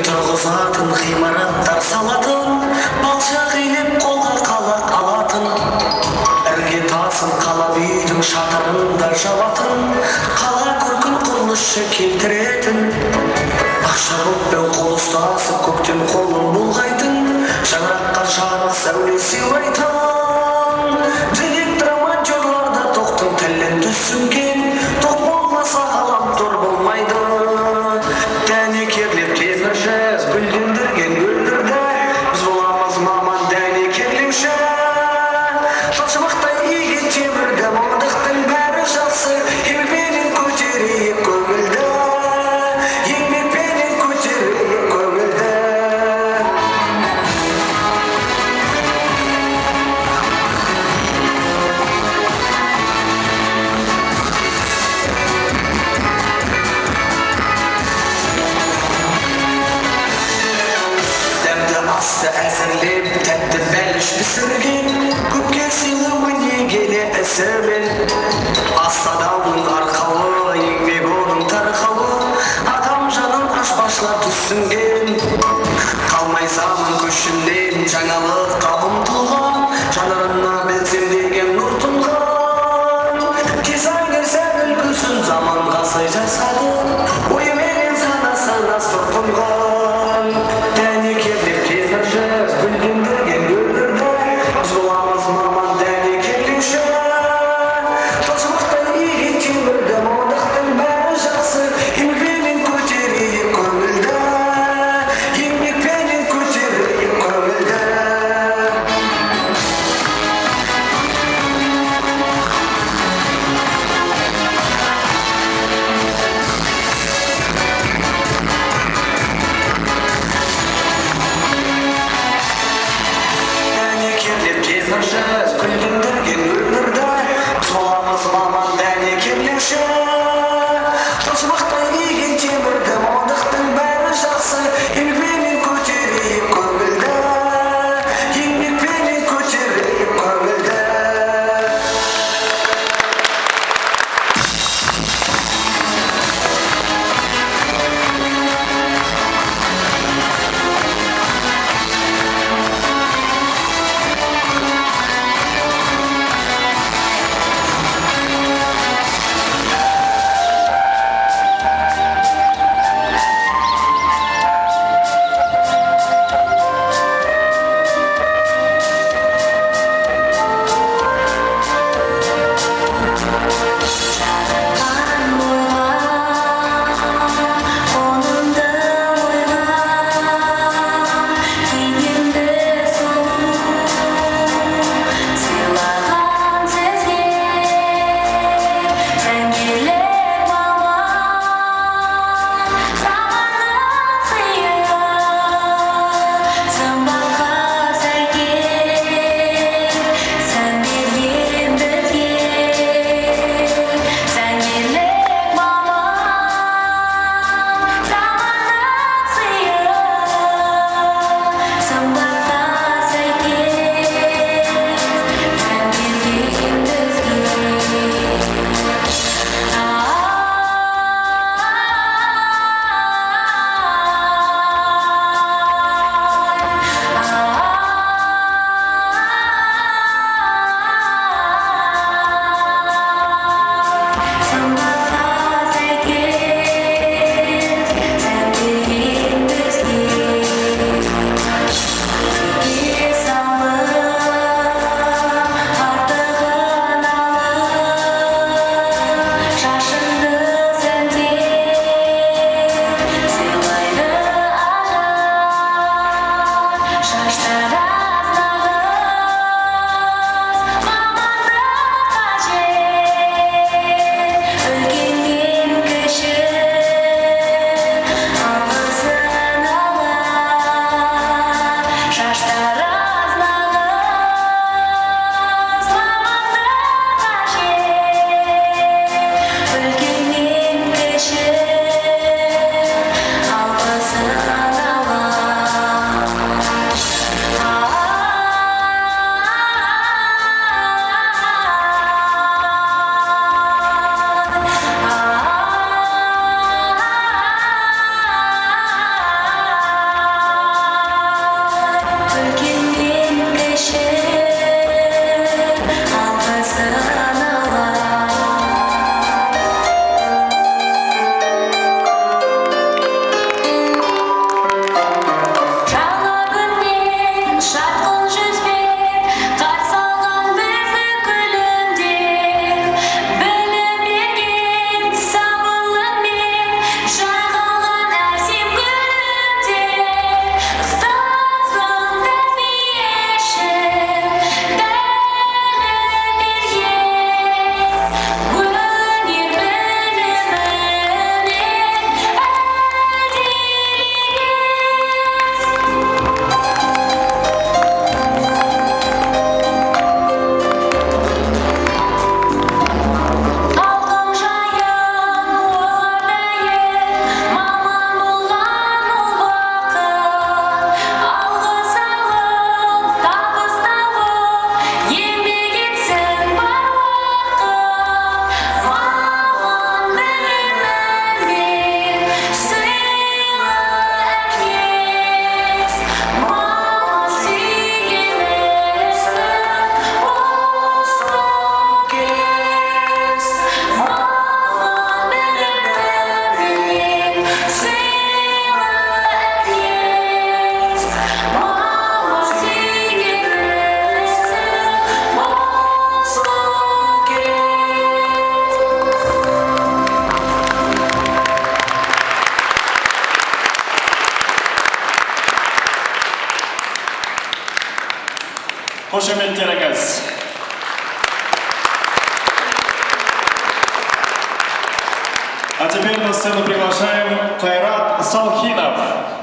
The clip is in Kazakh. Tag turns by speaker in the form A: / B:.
A: тұрғызатын ғимараттар салатын, балшық илеп қолға қалақ алатын, ірге тасын қалап үйдің шатырында жабатын, қала көркін құрылысшы келтіретін, ақша бұлтпен қол ұстасып көктем қолын бұлғайтын, шаңыраққа жарық сәуле сыйлайтын, директор-монтерларда тоқтың тілін түсінген, тоқ болмаса ғаламтор болмайды. Дәнекерлеп темір жез гүлдендірген гүлдерді, біз боламыз маман дәнекерлеуші. Шалшымақтай иген темірді мамандықтың бәрі жақсы, еңбекпенен көтерейік көңілді, еңбекпенен көтерейік көңілді. Асты әзірлеп, тәтті бәліш пісірген, көпке сыйлы өнегелі ісімен. Астадауның арқалы, еңбек оның тарқалы, адам жанын ашпашылар түсінген. Қалмай заман көшінен жаңалыққа ұмтылған, жанарына белсендеген нұр тұнған. Дизайнер сән үлгісін заманға сай жасады, ойыменен санасына сұр тұнған. Дәнекерлеп темір жез гүлдендірген гүлдерді, біз боламыз маман дәнекерлеуші. Шалшымақтай иген темірді мамандықтың бәрі жақсы, еңбекпенен көтерейік көңілді, еңбекпенен көтерейік көңілді.
B: Қошеметтеріңіз. А теперь на сцену приглашаем Кайрат Салхинов.